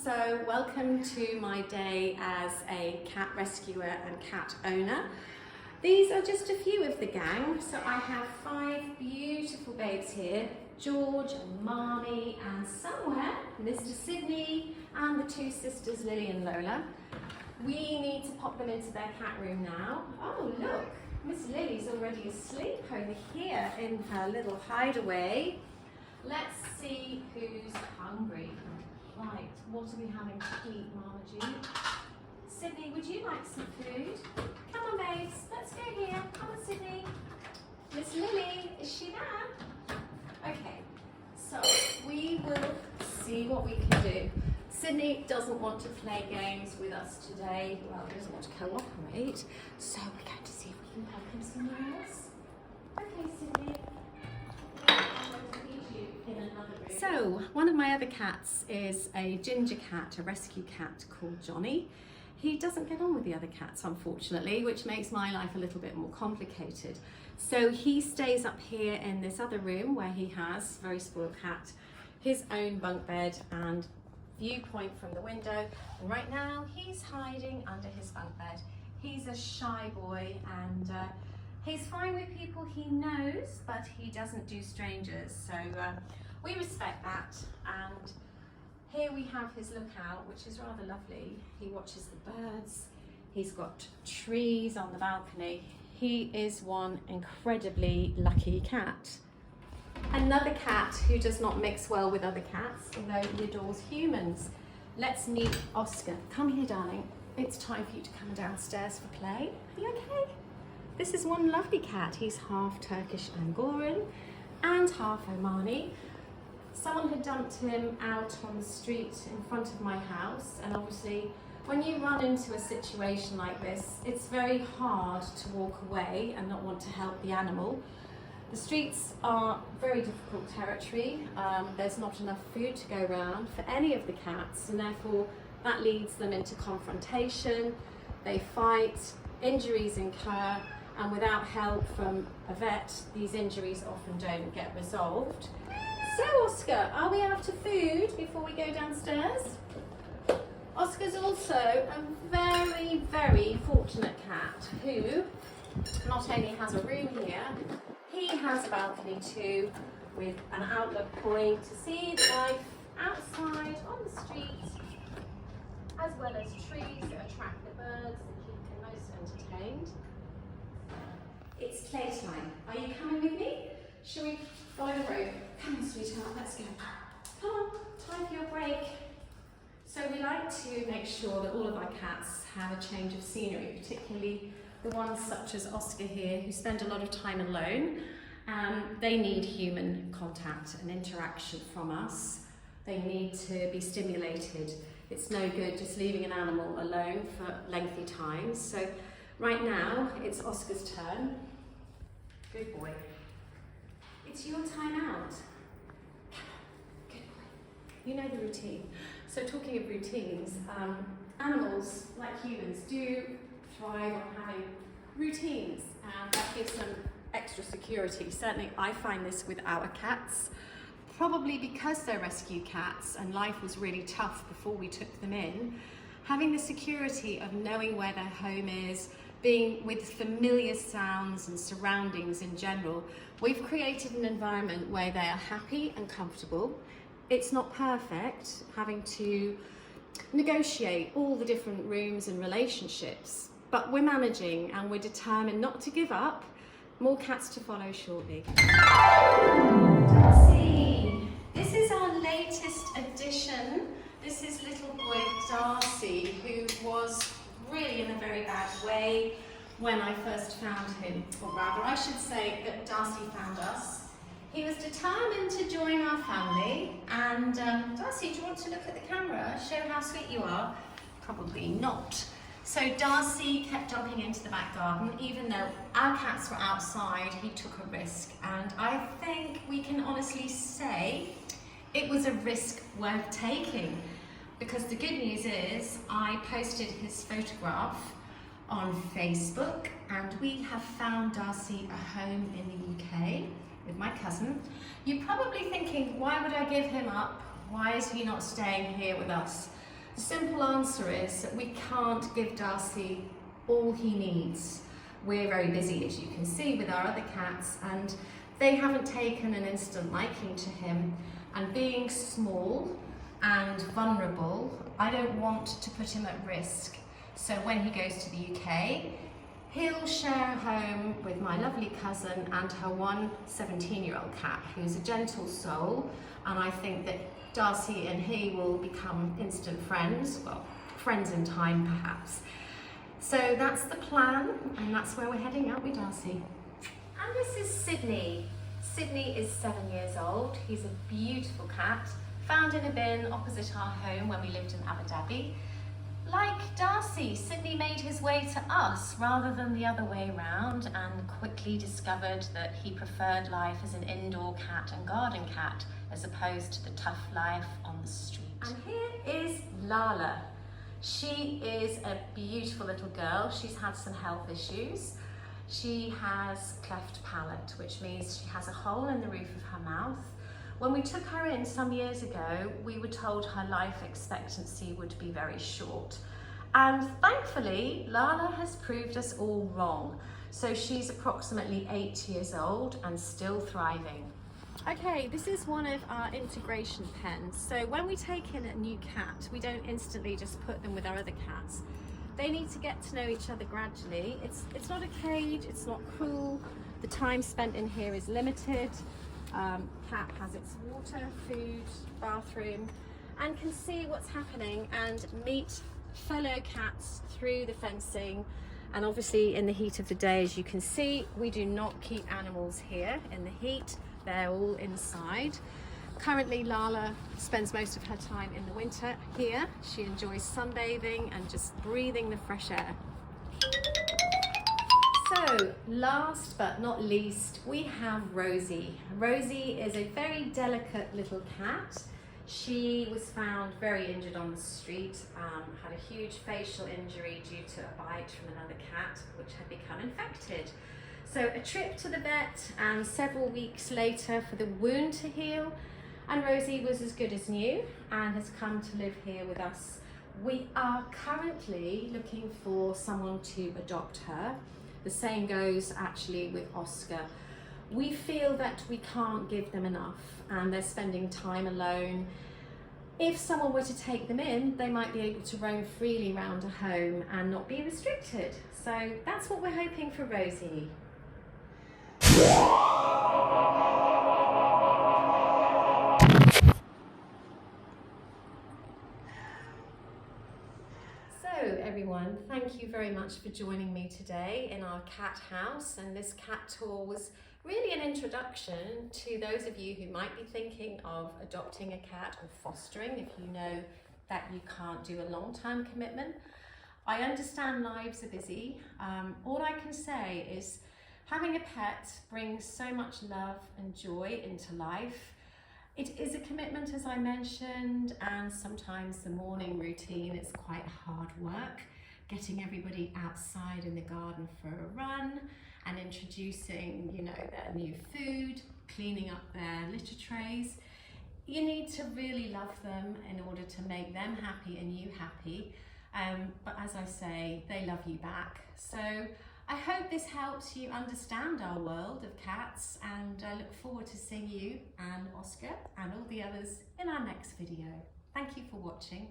So welcome to my day as a cat rescuer and cat owner. These are just a few of the gang. So I have 5 beautiful babes here, George and Marnie, and somewhere Mr. Sydney and the 2 sisters Lily and Lola. We need to pop them into their cat room now. Oh look, Miss Lily's already asleep over here in her little hideaway. Let's see who's hungry. Right, what are we having to eat, Marmaduke? Sydney, would you like some food? Come on, babes, let's go here. Come on, Sydney. Miss Lily, is she there? Okay, so we will see what we can do. Sydney doesn't want to play games with us today. Well, he doesn't want to cooperate, so we're going to see if we can help him somewhere else. Okay, Sydney. So, one of my other cats is a ginger cat, a rescue cat called Johnny. He doesn't get on with the other cats, unfortunately, which makes my life a little bit more complicated. So he stays up here in this other room where he has, very spoiled cat, his own bunk bed and viewpoint from the window. And right now he's hiding under his bunk bed. He's a shy boy and he's fine with people he knows, but he doesn't do strangers. So we respect that. And here we have his lookout, which is rather lovely. He watches the birds. He's got trees on the balcony. He is one incredibly lucky cat. Another cat who does not mix well with other cats, although he adores humans. Let's meet Oscar. Come here, darling. It's time for you to come downstairs for play. Are you okay? This is one lovely cat. He's half Turkish Angoran and half Omani. Someone had dumped him out on the street in front of my house, and obviously when you run into a situation like this, it's very hard to walk away and not want to help the animal. The streets are very difficult territory. There's not enough food to go around for any of the cats, and therefore that leads them into confrontation. They fight, injuries incur, and without help from a vet, these injuries often don't get resolved. So Oscar, are we after food before we go downstairs? Oscar's also a very, very fortunate cat who not only has a room here, he has a balcony too, with an outlook point to see the life outside on the street, as well as trees that attract the birds and keep him most entertained. It's playtime. Are you coming with me? Shall we follow the road? Come on, sweetheart, let's go. Come on, time for your break. So we like to make sure that all of our cats have a change of scenery, particularly the ones such as Oscar here, who spend a lot of time alone. They need human contact and interaction from us. They need to be stimulated. It's no good just leaving an animal alone for lengthy times. So right now, it's Oscar's turn. Good boy. It's your time out. Good boy. You know the routine. So talking of routines, animals, like humans, do thrive on having routines, and that gives them extra security. Certainly I find this with our cats, probably because they're rescue cats and life was really tough before we took them in. Having the security of knowing where their home is, being with familiar sounds and surroundings in general, we've created an environment where they are happy and comfortable. It's not perfect, having to negotiate all the different rooms and relationships, but we're managing and we're determined not to give up. More cats to follow shortly. Darcy, this is our latest addition. This is little boy Darcy, who was really in a very bad way when I first found him, or rather I should say that Darcy found us. He was determined to join our family, and Darcy, do you want to look at the camera, show how sweet you are? Probably not. So Darcy kept jumping into the back garden, even though our cats were outside, he took a risk. And I think we can honestly say it was a risk worth taking, because the good news is I posted his photograph on Facebook, and we have found Darcy a home in the UK with my cousin. You're probably thinking, why would I give him up? Why is he not staying here with us? The simple answer is that we can't give Darcy all he needs. We're very busy, as you can see, with our other cats, and they haven't taken an instant liking to him. And being small and vulnerable, I don't want to put him at risk. So when he goes to the UK, he'll share a home with my lovely cousin and her one 17-year-old cat, who's a gentle soul, and I think that Darcy and he will become instant friends, well, friends in time perhaps. So that's the plan, and that's where we're heading, aren't we, Darcy? And this is Sydney. Sydney is 7 years old. He's a beautiful cat, found in a bin opposite our home when we lived in Abu Dhabi. Like Darcy, Sydney made his way to us rather than the other way round, and quickly discovered that he preferred life as an indoor cat and garden cat as opposed to the tough life on the street. And here is Lana. She is a beautiful little girl. She's had some health issues. She has cleft palate, which means she has a hole in the roof of her mouth. When we took her in some years ago, we were told her life expectancy would be very short. And thankfully, Lana has proved us all wrong. So she's approximately 8 years old and still thriving. Okay, this is one of our integration pens. So when we take in a new cat, we don't instantly just put them with our other cats. They need to get to know each other gradually. It's not a cage, it's not cruel. The time spent in here is limited. Cat has its water, food, bathroom, and can see what's happening and meet fellow cats through the fencing. And obviously in the heat of the day, as you can see, we do not keep animals here in the heat. They're all inside. Currently, Lala spends most of her time in the winter here. She enjoys sunbathing and just breathing the fresh air. So, last but not least, we have Rosie. Rosie is a very delicate little cat. She was found very injured on the street, had a huge facial injury due to a bite from another cat, which had become infected. So a trip to the vet and several weeks later for the wound to heal, and Rosie was as good as new and has come to live here with us. We are currently looking for someone to adopt her. The same goes actually with Oscar. We feel that we can't give them enough and they're spending time alone. If someone were to take them in, they might be able to roam freely around a home and not be restricted. So that's what we're hoping for Rosie. So everyone, thank you very much for joining me today in our cat house, and this cat tour was really an introduction to those of you who might be thinking of adopting a cat or fostering if you know that you can't do a long-term commitment. I understand lives are busy. All I can say is having a pet brings so much love and joy into life. It is a commitment, as I mentioned, and sometimes the morning routine is quite hard work, getting everybody outside in the garden for a run and introducing, their new food, cleaning up their litter trays. You need to really love them in order to make them happy and you happy. But as I say, they love you back. So I hope this helps you understand our world of cats, and I look forward to seeing you and Oscar and all the others in our next video. Thank you for watching.